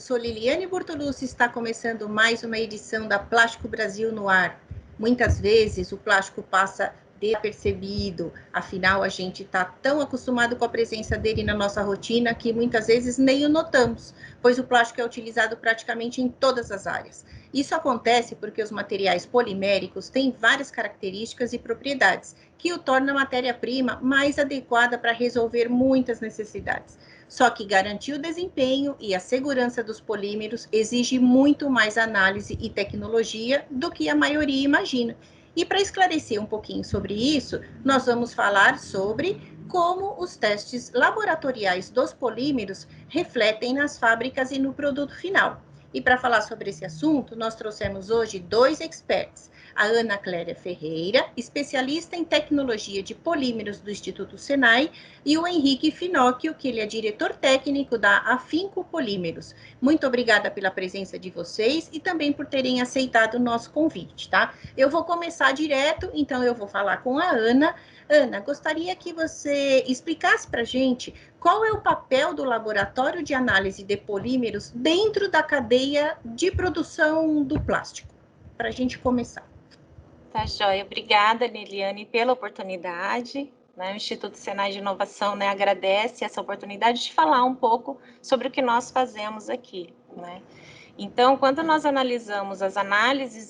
sou Liliane Bortolucci e está começando mais uma edição da Plástico Brasil no ar. Muitas vezes o plástico passa despercebido, afinal a gente está tão acostumado com a presença dele na nossa rotina que muitas vezes nem o notamos, pois o plástico é utilizado praticamente em todas as áreas. Isso acontece porque os materiais poliméricos têm várias características e propriedades que o tornam a matéria-prima mais adequada para resolver muitas necessidades. Só que garantir o desempenho e a segurança dos polímeros exige muito mais análise e tecnologia do que a maioria imagina. E para esclarecer um pouquinho sobre isso, nós vamos falar sobre como os testes laboratoriais dos polímeros refletem nas fábricas e no produto final. E para falar sobre esse assunto, nós trouxemos hoje dois experts. A Ana Cléria Ferreira, especialista em tecnologia de polímeros do Instituto Senai, e o Henrique Finocchio, que ele é diretor técnico da Afinco Polímeros. Muito obrigada pela presença de vocês e também por terem aceitado o nosso convite, tá? Eu vou começar direto, então eu vou falar com a Ana. Ana, gostaria que você explicasse para a gente qual é o papel do laboratório de análise de polímeros dentro da cadeia de produção do plástico, para a gente começar. Tá, joia. Obrigada, Liliane, pela oportunidade. O Instituto Senai de Inovação, agradece essa oportunidade de falar um pouco sobre o que nós fazemos aqui, Então, quando nós analisamos as análises,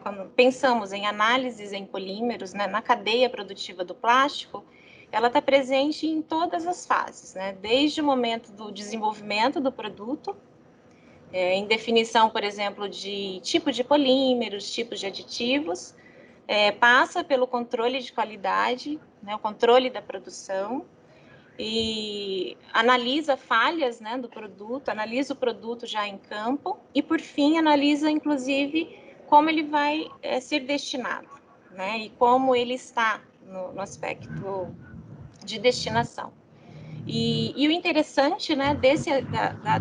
quando pensamos em análises em polímeros, na cadeia produtiva do plástico, ela está presente em todas as fases, desde o momento do desenvolvimento do produto, em definição, por exemplo, de tipo de polímeros, tipos de aditivos, passa pelo controle de qualidade, o controle da produção, e analisa falhas do produto, analisa o produto já em campo e, por fim, analisa, inclusive, como ele vai ser destinado, e como ele está no aspecto de destinação. E o interessante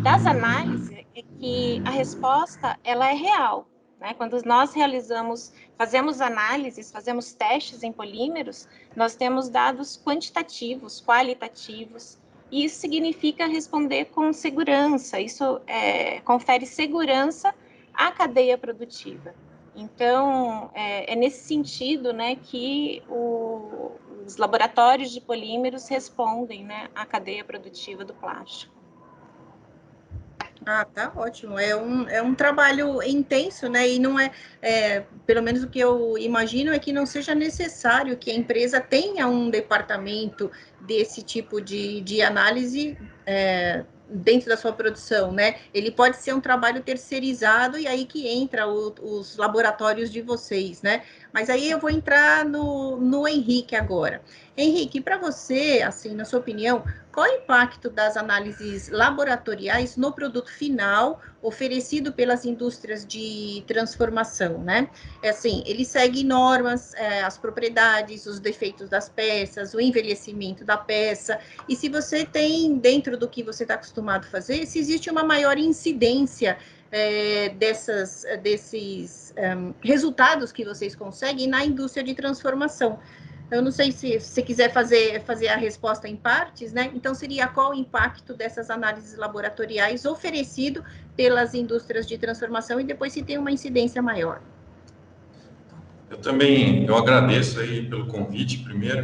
das análises é que a resposta ela é real. Quando nós fazemos análises, fazemos testes em polímeros, nós temos dados quantitativos, qualitativos, e isso significa responder com segurança, isso confere segurança à cadeia produtiva. Então, é nesse sentido que os laboratórios de polímeros respondem à cadeia produtiva do plástico. Ah, tá ótimo. É um trabalho intenso, e não pelo menos o que eu imagino é que não seja necessário que a empresa tenha um departamento desse tipo de análise dentro da sua produção, Ele pode ser um trabalho terceirizado e aí que entra os laboratórios de vocês, Mas aí eu vou entrar no Henrique agora. Henrique, para você, assim, na sua opinião, qual é o impacto das análises laboratoriais no produto final oferecido pelas indústrias de transformação, Assim, ele segue normas, as propriedades, os defeitos das peças, o envelhecimento da peça, e se você tem, dentro do que você está acostumado a fazer, se existe uma maior incidência desses resultados que vocês conseguem na indústria de transformação. Eu não sei se você quiser fazer a resposta em partes, Então, seria qual o impacto dessas análises laboratoriais oferecido pelas indústrias de transformação e depois se tem uma incidência maior. Eu agradeço aí pelo convite primeiro,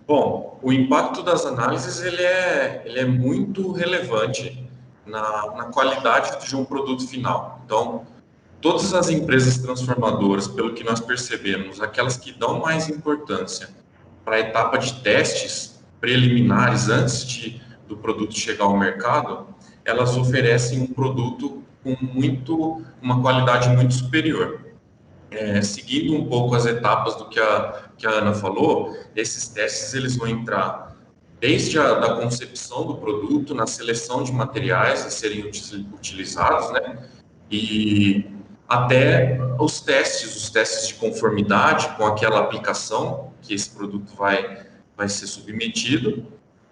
Bom, o impacto das análises ele é muito relevante na qualidade de um produto final. Então, todas as empresas transformadoras, pelo que nós percebemos, aquelas que dão mais importância para a etapa de testes preliminares antes do produto chegar ao mercado, elas oferecem um produto com uma qualidade muito superior. Seguindo um pouco as etapas do que a Ana falou, esses testes eles vão entrar desde da concepção do produto, na seleção de materiais a serem utilizados, e até os testes de conformidade com aquela aplicação que esse produto vai ser submetido,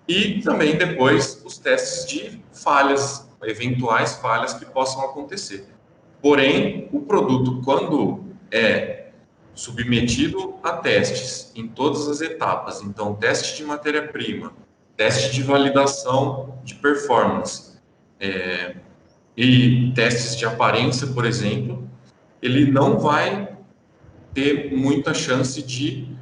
e também depois os testes de falhas, eventuais falhas que possam acontecer. Porém, o produto, quando é submetido a testes em todas as etapas, então teste de matéria-prima, teste de validação de performance e testes de aparência, por exemplo, ele não vai ter muita chance de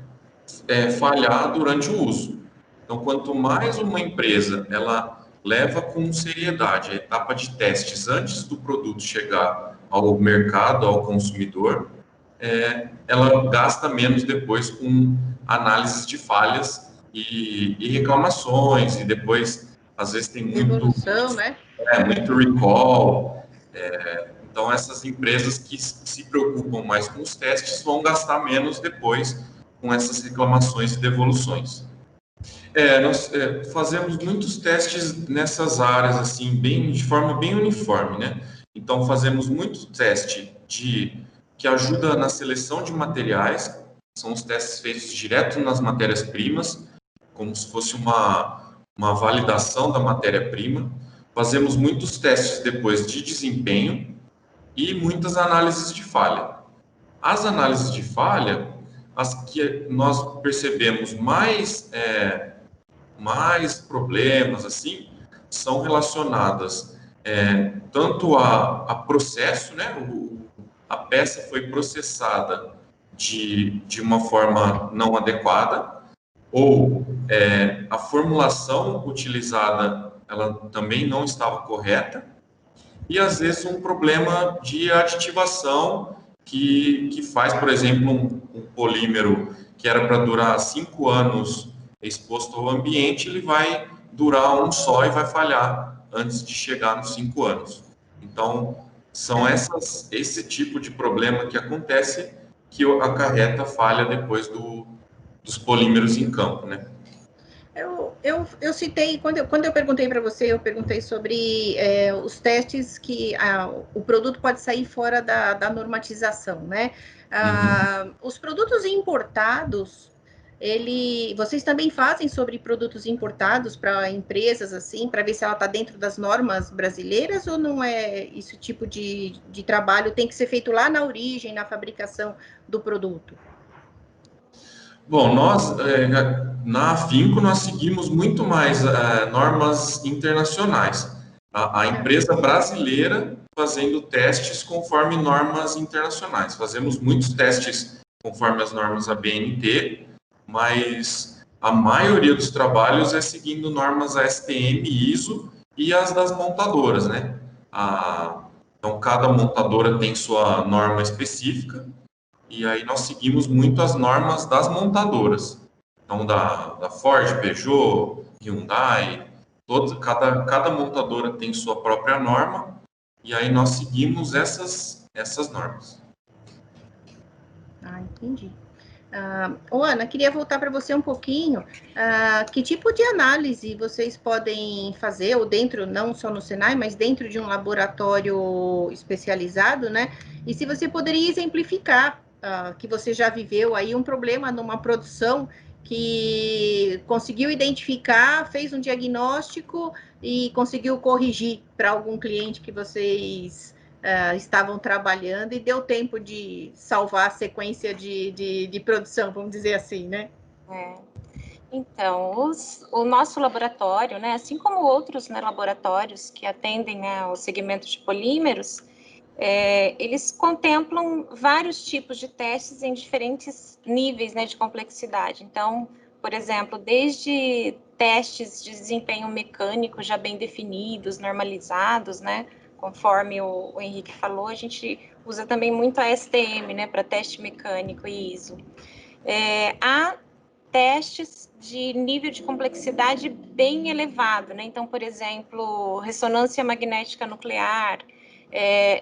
falhar durante o uso. Então, quanto mais uma empresa ela leva com seriedade a etapa de testes antes do produto chegar ao mercado, ao consumidor, ela gasta menos depois com análises de falhas e reclamações, e depois, às vezes, tem Devolução, né? muito recall. Então, essas empresas que se preocupam mais com os testes vão gastar menos depois com essas reclamações e devoluções. Nós fazemos muitos testes nessas áreas, assim, de forma bem uniforme, né? Então, fazemos muito teste que ajuda na seleção de materiais, são os testes feitos direto nas matérias-primas, como se fosse uma validação da matéria-prima. Fazemos muitos testes depois de desempenho e muitas análises de falha. As análises de falha, as que nós percebemos mais problemas, assim, são relacionadas tanto a processo, né? A peça foi processada de uma forma não adequada, ou a formulação utilizada ela também não estava correta, e às vezes um problema de aditivação que faz, por exemplo, um polímero que era para durar 5 anos exposto ao ambiente, ele vai durar um só e vai falhar antes de chegar nos 5 anos. Então, são esse tipo de problema que acontece que acarreta falha depois dos polímeros em campo, né? Eu citei, quando eu perguntei para você, eu perguntei sobre os testes que o produto pode sair fora da normatização, né? Os produtos importados, vocês também fazem sobre produtos importados para empresas, assim, para ver se ela está dentro das normas brasileiras, ou não é esse tipo de trabalho tem que ser feito lá na origem, na fabricação do produto? Bom, nós, na Afinco, nós seguimos muito mais normas internacionais. A empresa brasileira fazendo testes conforme normas internacionais. Fazemos muitos testes conforme as normas ABNT, mas a maioria dos trabalhos é seguindo normas ASTM, ISO e as das montadoras, né? Então, cada montadora tem sua norma específica, e aí nós seguimos muito as normas das montadoras. Então, da Ford, Peugeot, Hyundai, cada montadora tem sua própria norma, e aí nós seguimos essas normas. Entendi. Ana, queria voltar para você um pouquinho. Que tipo de análise vocês podem fazer, ou dentro, não só no Senai, mas dentro de um laboratório especializado, né? E se você poderia exemplificar que você já viveu aí um problema numa produção que conseguiu identificar, fez um diagnóstico e conseguiu corrigir para algum cliente que vocês estavam trabalhando, e deu tempo de salvar a sequência de produção, vamos dizer assim, né? Então, o nosso laboratório, né, assim como outros, né, laboratórios que atendem, né, ao segmento de polímeros, eles contemplam vários tipos de testes em diferentes níveis, né, de complexidade. Então, por exemplo, desde testes de desempenho mecânico já bem definidos, normalizados, né, conforme o Henrique falou, a gente usa também muito a STM, né, para teste mecânico e ISO. Há testes de nível de complexidade bem elevado, né? Então, por exemplo, ressonância magnética nuclear.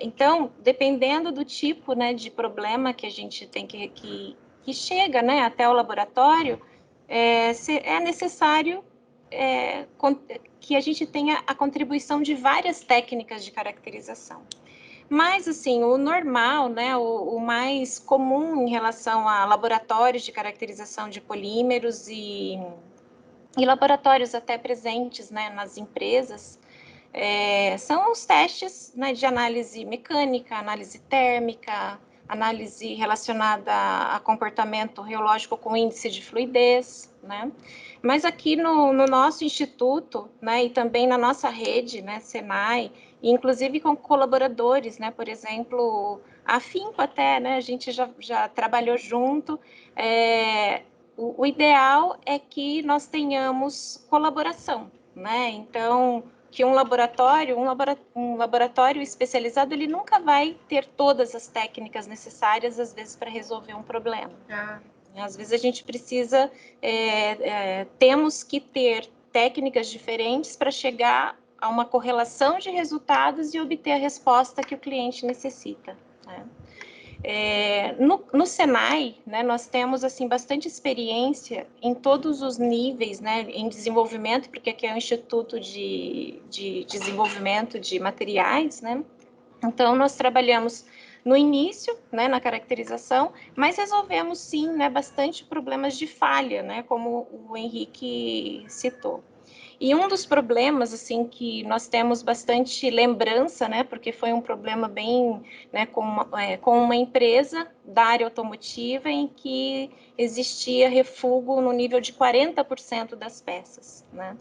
Então, dependendo do tipo, né, de problema que a gente tem que chega, né, até o laboratório, é necessário que a gente tenha a contribuição de várias técnicas de caracterização. Mas, assim, o normal, né, o mais comum em relação a laboratórios de caracterização de polímeros e laboratórios até presentes, né, nas empresas, são os testes, né, de análise mecânica, análise térmica, análise relacionada a comportamento reológico com índice de fluidez, né? Mas aqui no nosso instituto, né, e também na nossa rede, né, Senai, e inclusive com colaboradores, né, por exemplo, a Afinco até, né, a gente já trabalhou junto. O ideal é que nós tenhamos colaboração, né? Então, que um laboratório especializado, ele nunca vai ter todas as técnicas necessárias, às vezes, para resolver um problema. Às vezes a gente precisa, temos que ter técnicas diferentes para chegar a uma correlação de resultados e obter a resposta que o cliente necessita, né? No Senai, né, nós temos assim bastante experiência em todos os níveis, né, em desenvolvimento, porque aqui é um instituto de desenvolvimento de materiais, né? Então nós trabalhamos no início, né, na caracterização, mas resolvemos sim, né, bastante problemas de falha, né, como o Henrique citou. E um dos problemas, assim, que nós temos bastante lembrança, né, porque foi um problema bem, né, com uma empresa da área automotiva em que existia refúgio no nível de 40% das peças, né?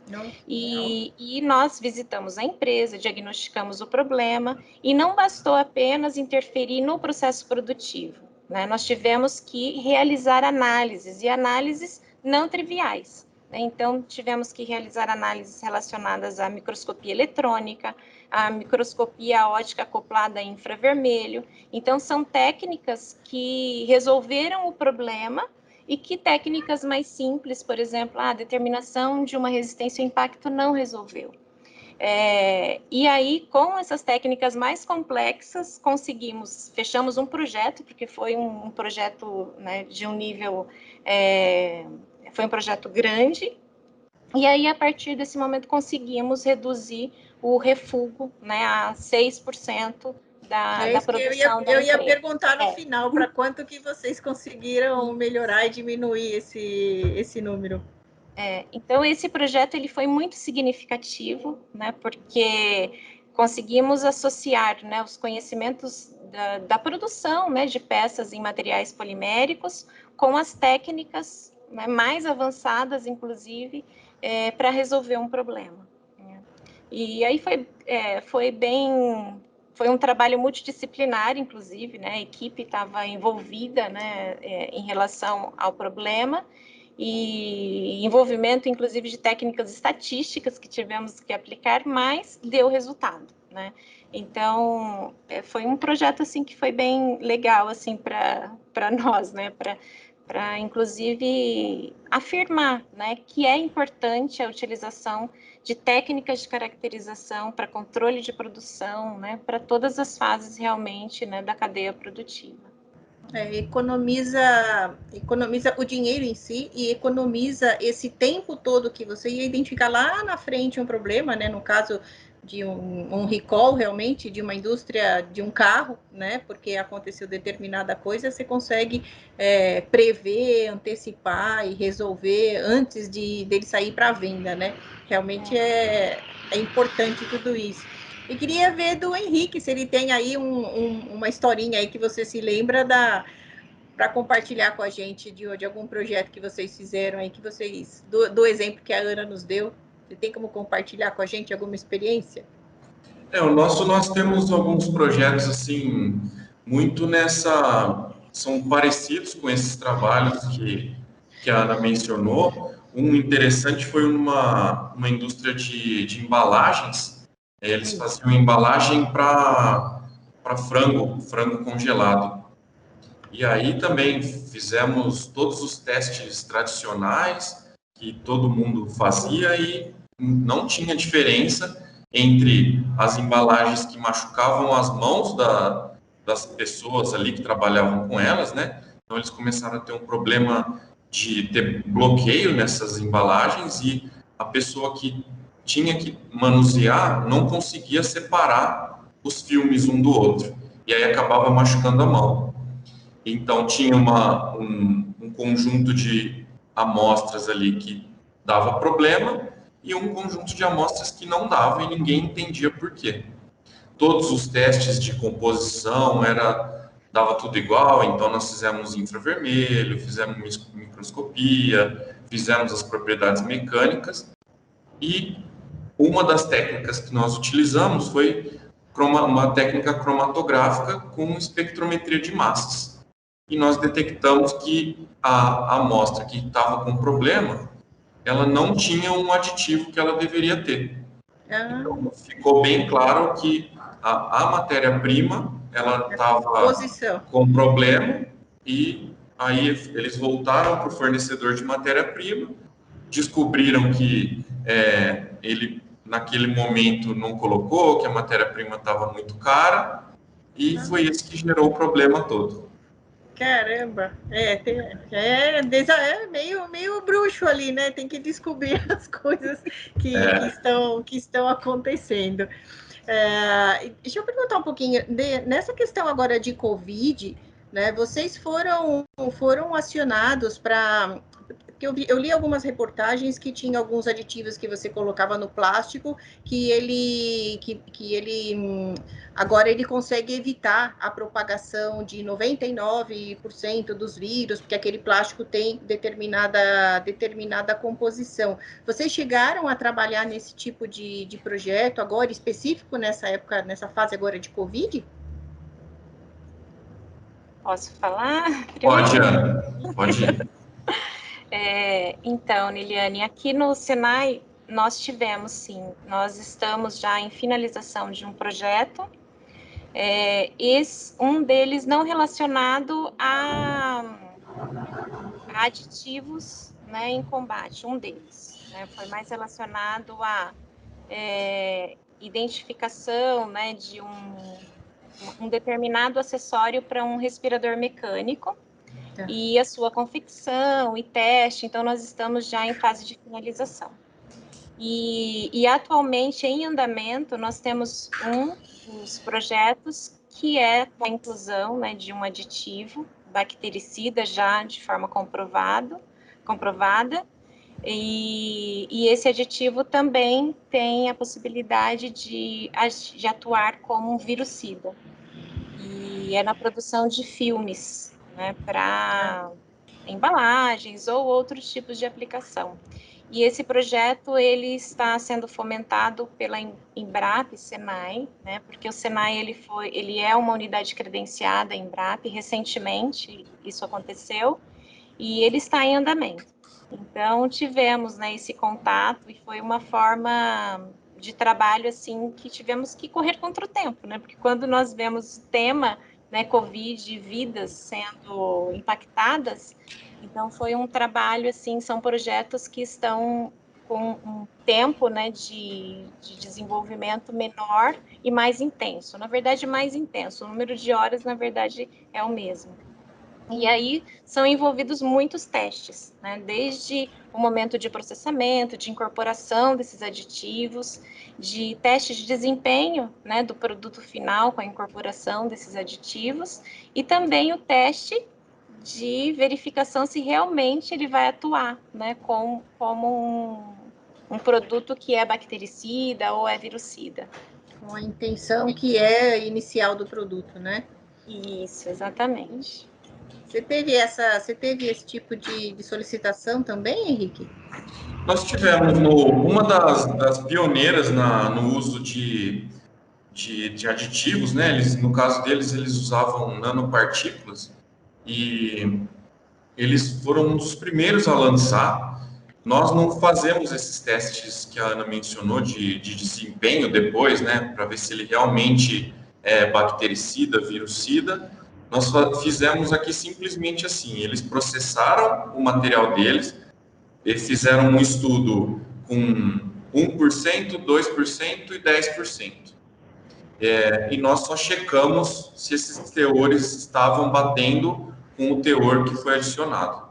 E nós visitamos a empresa, diagnosticamos o problema e não bastou apenas interferir no processo produtivo, né? Nós tivemos que realizar análises, e análises não triviais. Então, tivemos que realizar análises relacionadas à microscopia eletrônica, à microscopia ótica acoplada a infravermelho. Então, são técnicas que resolveram o problema e que técnicas mais simples, por exemplo, a determinação de uma resistência ao impacto não resolveu. E aí, com essas técnicas mais complexas, fechamos um projeto, porque foi um projeto, né, de um nível... foi um projeto grande, e aí, a partir desse momento, conseguimos reduzir o refúgio, né, a 6% da produção da empresa. Eu ia perguntar no final, para quanto que vocês conseguiram melhorar e diminuir esse número? Então, esse projeto ele foi muito significativo, né, porque conseguimos associar, né, os conhecimentos da produção, né, de peças em materiais poliméricos com as técnicas, né, mais avançadas, inclusive, para resolver um problema, né? E aí foi um trabalho multidisciplinar, inclusive, né? A equipe estava envolvida, né, em relação ao problema, e envolvimento, inclusive, de técnicas estatísticas que tivemos que aplicar, mas deu resultado, né? Então, foi um projeto, assim, que foi bem legal, assim, para nós, né? Para, inclusive, afirmar, né, que é importante a utilização de técnicas de caracterização para controle de produção, né, para todas as fases realmente, né, da cadeia produtiva. Economiza o dinheiro em si e economiza esse tempo todo que você ia identificar lá na frente um problema, né? No caso de um recall realmente de uma indústria de um carro, né? Porque aconteceu determinada coisa, você consegue prever, antecipar e resolver antes dele sair para a venda, né? Realmente é importante tudo isso. E queria ver do Henrique, se ele tem aí uma historinha aí que você se lembra para compartilhar com a gente de algum projeto que vocês fizeram aí, do exemplo que a Ana nos deu. Você tem como compartilhar com a gente alguma experiência? Nós temos alguns projetos assim, muito são parecidos com esses trabalhos que a Ana mencionou. Um interessante foi uma indústria de embalagens. Eles faziam embalagem para frango congelado. E aí também fizemos todos os testes tradicionais que todo mundo fazia e não tinha diferença entre as embalagens que machucavam as mãos das pessoas ali que trabalhavam com elas, né? Então eles começaram a ter um problema de ter bloqueio nessas embalagens e a pessoa que tinha que manusear não conseguia separar os filmes um do outro e aí acabava machucando a mão. Então tinha um conjunto de amostras ali que dava problema e um conjunto de amostras que não dava e ninguém entendia por quê. Todos os testes de composição dava tudo igual, então nós fizemos infravermelho, fizemos microscopia, fizemos as propriedades mecânicas e uma das técnicas que nós utilizamos foi uma técnica cromatográfica com espectrometria de massas. E nós detectamos que a amostra que estava com problema, ela não tinha um aditivo que ela deveria ter. Então, ficou bem claro que a matéria-prima, ela estava com problema, e aí eles voltaram para o fornecedor de matéria-prima, descobriram que ele, naquele momento, não colocou, que a matéria-prima estava muito cara, e foi isso que gerou o problema todo. Caramba, é meio bruxo ali, né? Tem que descobrir as coisas que estão acontecendo. Deixa eu perguntar um pouquinho, nessa questão agora de Covid, né? Vocês foram acionados para... Porque eu li algumas reportagens que tinha alguns aditivos que você colocava no plástico, que ele agora ele consegue evitar a propagação de 99% dos vírus, porque aquele plástico tem determinada composição. Vocês chegaram a trabalhar nesse tipo de projeto agora, específico nessa época, nessa fase agora de Covid? Posso falar? Pode, Ana. Pode ir. Então, Niliane, aqui no Senai nós tivemos, sim, nós estamos já em finalização de um projeto, um deles não relacionado a aditivos, né, em combate, um deles, né, foi mais relacionado a identificação, né, de um determinado acessório para um respirador mecânico, e a sua confecção e teste, então nós estamos já em fase de finalização. E atualmente, em andamento, nós temos um dos projetos que é a inclusão, né, de um aditivo bactericida já de forma comprovada, e esse aditivo também tem a possibilidade de atuar como um virucida, e é na produção de filmes, né, para embalagens ou outros tipos de aplicação. E esse projeto ele está sendo fomentado pela Embrapa Senai, né, porque o Senai ele é uma unidade credenciada Embrapa, recentemente isso aconteceu, e ele está em andamento. Então tivemos, né, esse contato, e foi uma forma de trabalho assim que tivemos que correr contra o tempo, né, porque quando nós vemos o tema, né, Covid, vidas sendo impactadas, então foi um trabalho assim, são projetos que estão com um tempo, né, de desenvolvimento menor e mais intenso, na verdade mais intenso, o número de horas na verdade é o mesmo. E aí são envolvidos muitos testes, né? Desde o momento de processamento, de incorporação desses aditivos, de teste de desempenho, né, do produto final com a incorporação desses aditivos, e também o teste de verificação se realmente ele vai atuar, né, como um produto que é bactericida ou é virucida. Com a intenção que é inicial do produto, né? Isso, exatamente. Você teve esse tipo de solicitação também, Henrique? Nós tivemos uma das pioneiras no uso de aditivos, né? No caso deles, eles usavam nanopartículas, e eles foram um dos primeiros a lançar. Nós não fazemos esses testes que a Ana mencionou de desempenho depois, né? Para ver se ele realmente é bactericida, virucida. Nós fizemos aqui simplesmente assim, eles processaram o material deles, eles fizeram um estudo com 1%, 2% e 10%. E nós só checamos se esses teores estavam batendo com o teor que foi adicionado.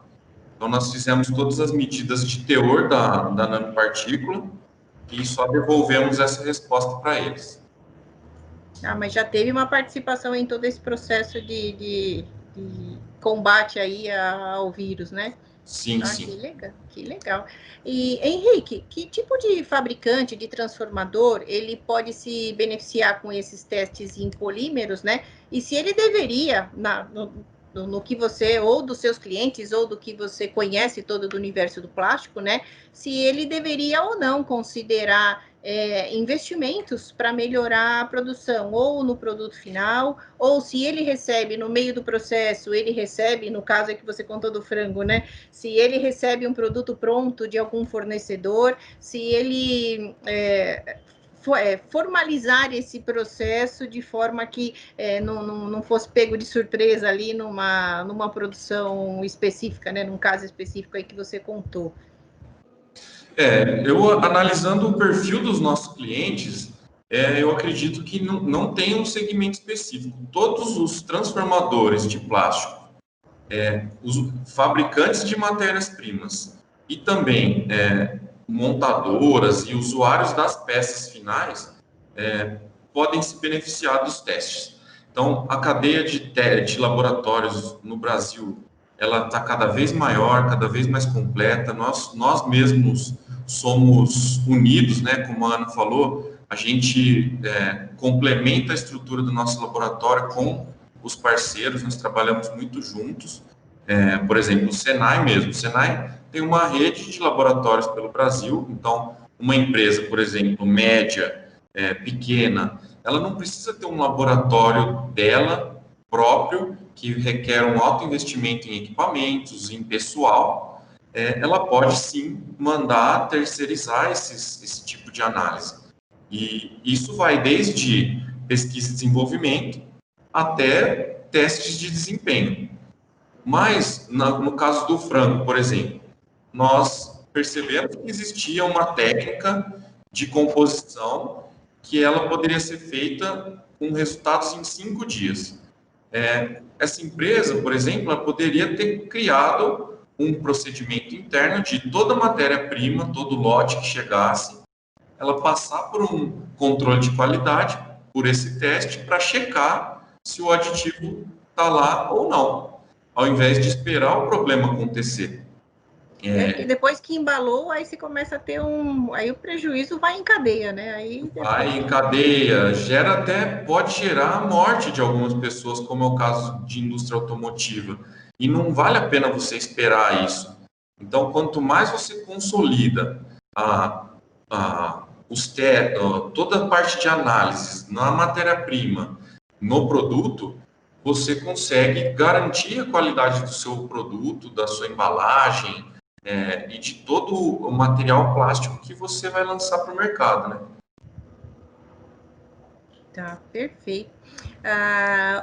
Então, nós fizemos todas as medidas de teor da nanopartícula e só devolvemos essa resposta para eles. Mas já teve uma participação em todo esse processo de combate aí ao vírus, né? Sim, sim. Que legal. E, Henrique, que tipo de fabricante, de transformador, ele pode se beneficiar com esses testes em polímeros, né? E se ele deveria, no que você, ou dos seus clientes, ou do que você conhece todo do universo do plástico, né? Se ele deveria ou não considerar investimentos para melhorar a produção, ou no produto final, ou se ele recebe no meio do processo, ele recebe, no caso é que você contou do frango, né? Se ele recebe um produto pronto de algum fornecedor, se ele formalizar esse processo de forma que não fosse pego de surpresa ali numa produção específica, né? Num caso específico aí que você contou. Eu analisando o perfil dos nossos clientes, eu acredito que não tem um segmento específico. Todos os transformadores de plástico, os fabricantes de matérias-primas e também montadoras e usuários das peças finais podem se beneficiar dos testes. Então, a cadeia de laboratórios no Brasil, ela está cada vez maior, cada vez mais completa. Nós mesmos somos unidos, né? Como a Ana falou, a gente complementa a estrutura do nosso laboratório com os parceiros, nós trabalhamos muito juntos. Por exemplo, o Senai mesmo. O Senai tem uma rede de laboratórios pelo Brasil, então uma empresa, por exemplo, média, pequena, ela não precisa ter um laboratório dela próprio, que requer um alto investimento em equipamentos, em pessoal. Ela pode sim mandar terceirizar esse tipo de análise. E isso vai desde pesquisa e desenvolvimento até testes de desempenho. Mas, no caso do frango, por exemplo, nós percebemos que existia uma técnica de composição que ela poderia ser feita com resultados em 5 dias. Essa empresa, por exemplo, ela poderia ter criado um procedimento interno de toda matéria-prima, todo lote que chegasse, ela passar por um controle de qualidade, por esse teste, para checar se o aditivo está lá ou não, ao invés de esperar o problema acontecer. E depois que embalou, aí você começa a ter aí o prejuízo vai em cadeia, né? Aí depois... Vai em cadeia, pode gerar a morte de algumas pessoas, como é o caso de indústria automotiva. E não vale a pena você esperar isso. Então, quanto mais você consolida toda a parte de análise na matéria-prima, no produto, você consegue garantir a qualidade do seu produto, da sua embalagem, e de todo o material plástico que você vai lançar para o mercado, né? Tá, perfeito.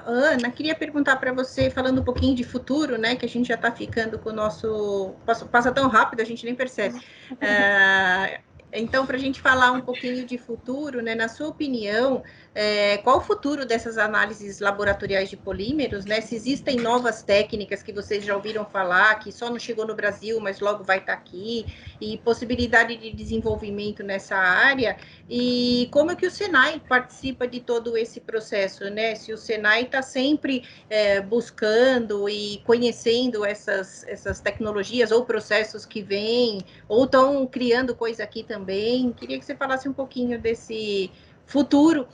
Ana, queria perguntar para você, falando um pouquinho de futuro, né, que a gente já está ficando com o nosso... Passa tão rápido, a gente nem percebe. Então, para a gente falar um pouquinho de futuro, né, na sua opinião, qual o futuro dessas análises laboratoriais de polímeros, né? Se existem novas técnicas que vocês já ouviram falar, que só não chegou no Brasil, mas logo vai estar aqui, e possibilidade de desenvolvimento nessa área, e como é que o Senai participa de todo esse processo, né? Se o Senai está sempre buscando e conhecendo essas tecnologias ou processos que vêm, ou estão criando coisa aqui também. Queria que você falasse um pouquinho desse futuro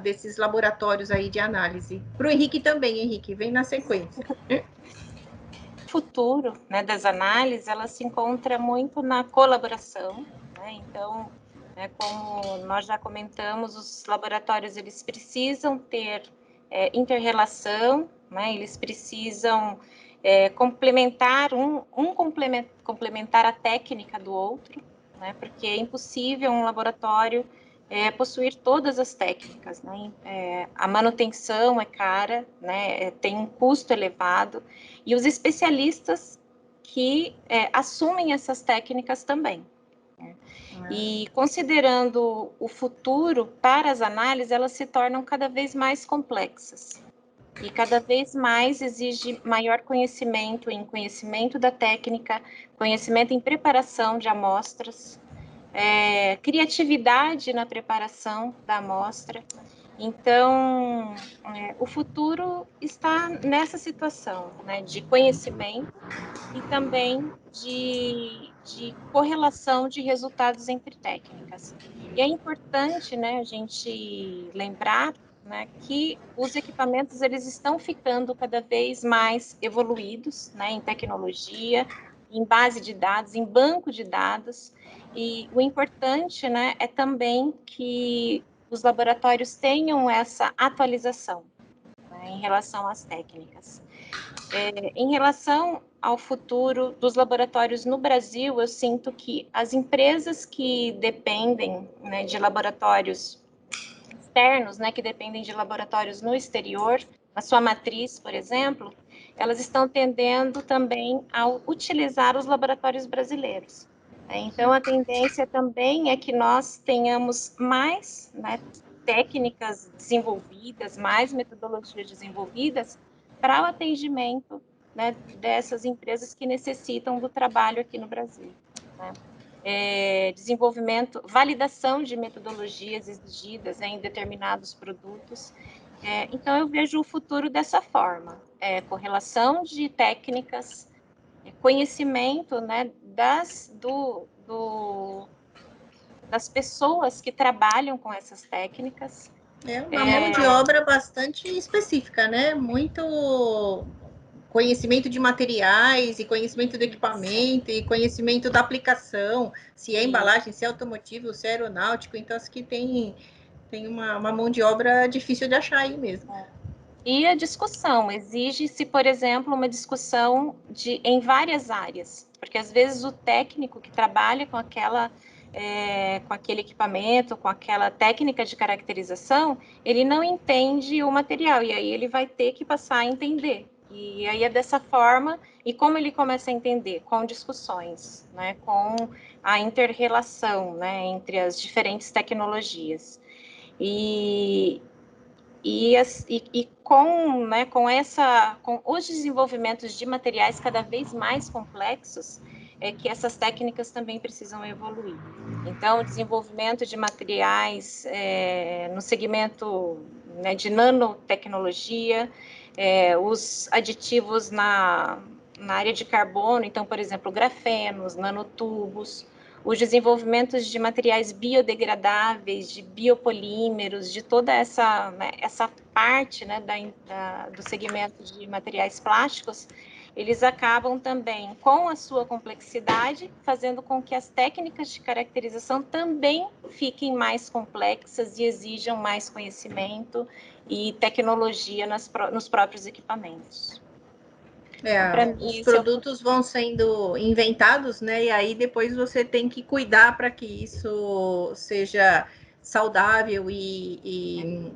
desses laboratórios aí de análise. Para o Henrique também, Henrique, vem na sequência. O futuro, né, das análises, ela se encontra muito na colaboração, né? Então, como nós já comentamos, os laboratórios eles precisam ter inter-relação, né? Eles precisam complementar complementar a técnica do outro, né? Porque é impossível um laboratório possuir todas as técnicas, né? A manutenção é cara, né? Tem um custo elevado, e os especialistas que assumem essas técnicas também. E considerando o futuro para as análises, elas se tornam cada vez mais complexas. E cada vez mais exige maior conhecimento em conhecimento da técnica, conhecimento em preparação de amostras, criatividade na preparação da amostra. Então, o futuro está nessa situação, né, de conhecimento e também de correlação de resultados entre técnicas. E é importante, né, a gente lembrar né, que os equipamentos eles estão ficando cada vez mais evoluídos, né, em tecnologia, em base de dados, em banco de dados, e o importante, né, é também que os laboratórios tenham essa atualização, né, em relação às técnicas. Em relação ao futuro dos laboratórios no Brasil, eu sinto que as empresas que dependem, né, de laboratórios externos, né, que dependem de laboratórios no exterior, na sua matriz, por exemplo, elas estão tendendo também a utilizar os laboratórios brasileiros. Então, a tendência também é que nós tenhamos mais, né, técnicas desenvolvidas, mais metodologias desenvolvidas para o atendimento, né, dessas empresas que necessitam do trabalho aqui no Brasil, né? Desenvolvimento, validação de metodologias exigidas, né, em determinados produtos. Então, eu vejo o futuro dessa forma, correlação de técnicas, conhecimento, né, das pessoas que trabalham com essas técnicas. É uma mão de obra bastante específica, né? Muito conhecimento de materiais e conhecimento do equipamento e conhecimento da aplicação, se é embalagem, se é automotivo, se é aeronáutico, então isso aqui tem uma mão de obra difícil de achar aí mesmo. E a discussão, exige-se, por exemplo, uma discussão em várias áreas, porque às vezes o técnico que trabalha com aquele equipamento, com aquela técnica de caracterização, ele não entende o material, e aí ele vai ter que passar a entender. E aí é dessa forma, e como ele começa a entender? Com discussões, né? Com a inter-relação, né? Entre as diferentes tecnologias. E com os desenvolvimentos de materiais cada vez mais complexos, é que essas técnicas também precisam evoluir. Então, o desenvolvimento de materiais no segmento, né, de nanotecnologia, os aditivos na área de carbono, então, por exemplo, grafenos, nanotubos, os desenvolvimentos de materiais biodegradáveis, de biopolímeros, de toda essa parte, né, do segmento de materiais plásticos, eles acabam também, com a sua complexidade, fazendo com que as técnicas de caracterização também fiquem mais complexas e exijam mais conhecimento e tecnologia nos próprios equipamentos. Os produtos vão sendo inventados, né? E aí depois você tem que cuidar para que isso seja saudável e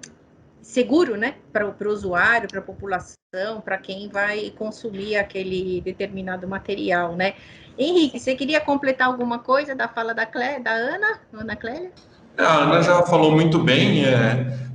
seguro, né? Para o usuário, para a população, para quem vai consumir aquele determinado material, né? Henrique, você queria completar alguma coisa da fala da Ana Clélia? A Ana já falou muito bem.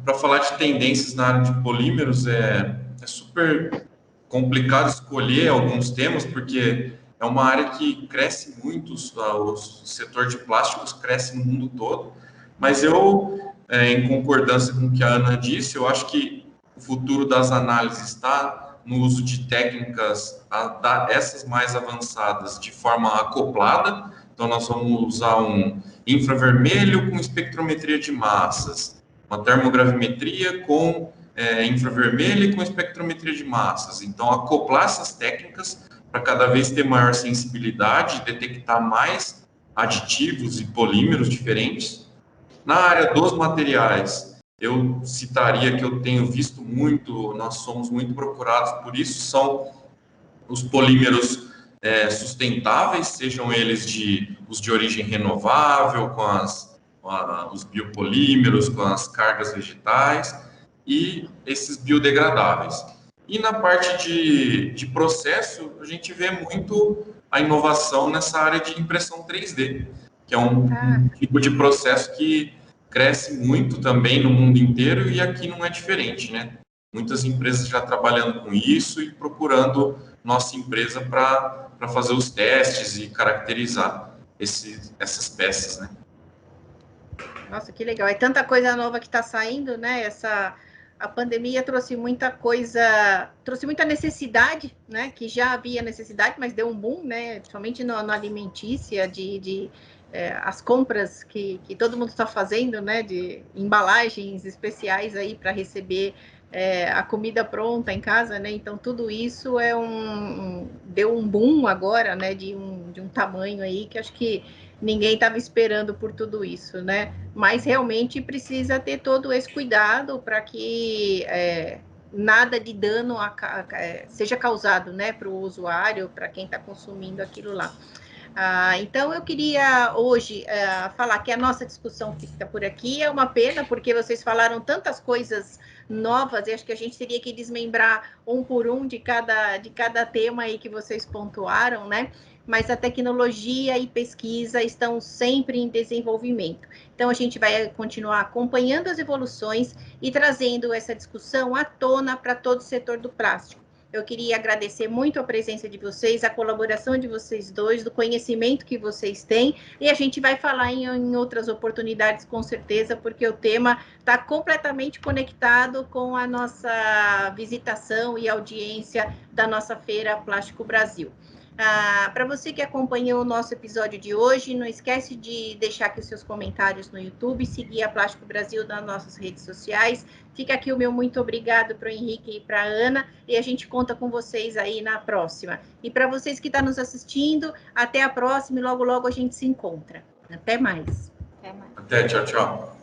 Para falar de tendências na área de polímeros, é super complicado escolher alguns temas, porque é uma área que cresce muito, o setor de plásticos cresce no mundo todo, mas em concordância com o que a Ana disse, eu acho que o futuro das análises está no uso de técnicas, essas mais avançadas, de forma acoplada. Então, nós vamos usar um infravermelho com espectrometria de massas, uma termogravimetria com infravermelho e com espectrometria de massas. Então, acoplar essas técnicas para cada vez ter maior sensibilidade, detectar mais aditivos e polímeros diferentes. Na área dos materiais, eu citaria que eu tenho visto muito, nós somos muito procurados por isso, são os polímeros sustentáveis, sejam eles os de origem renovável, com os biopolímeros, com as cargas vegetais, e esses biodegradáveis. E na parte de processo, a gente vê muito a inovação nessa área de impressão 3D, que é um tipo de processo que cresce muito também no mundo inteiro, e aqui não é diferente, né? Muitas empresas já trabalhando com isso e procurando nossa empresa para fazer os testes e caracterizar essas peças, né? Nossa, que legal. É tanta coisa nova que está saindo, né? A pandemia trouxe muita coisa, trouxe muita necessidade, né? Que já havia necessidade, mas deu um boom, né? Principalmente na alimentícia, as compras que todo mundo está fazendo, né, de embalagens especiais aí para receber a comida pronta em casa, né? Então tudo isso deu um boom agora, né, de um tamanho aí que acho que ninguém estava esperando por tudo isso, né? Mas realmente precisa ter todo esse cuidado para que nada de dano seja causado, né, para o usuário, para quem está consumindo aquilo lá. Então, eu queria hoje falar que a nossa discussão fica por aqui. É uma pena, porque vocês falaram tantas coisas novas, e acho que a gente teria que desmembrar um por um de cada tema aí que vocês pontuaram, né? Mas a tecnologia e pesquisa estão sempre em desenvolvimento. Então, a gente vai continuar acompanhando as evoluções e trazendo essa discussão à tona para todo o setor do plástico. Eu queria agradecer muito a presença de vocês, a colaboração de vocês dois, do conhecimento que vocês têm, e a gente vai falar em outras oportunidades, com certeza, porque o tema está completamente conectado com a nossa visitação e audiência da nossa Feira Plástico Brasil. Para você que acompanhou o nosso episódio de hoje, não esquece de deixar aqui os seus comentários no YouTube, seguir a Plástico Brasil nas nossas redes sociais. Fica aqui o meu muito obrigado para o Henrique e para a Ana, e a gente conta com vocês aí na próxima. E para vocês que estão nos assistindo, até a próxima e logo, logo a gente se encontra. Até mais. Até, tchau, tchau.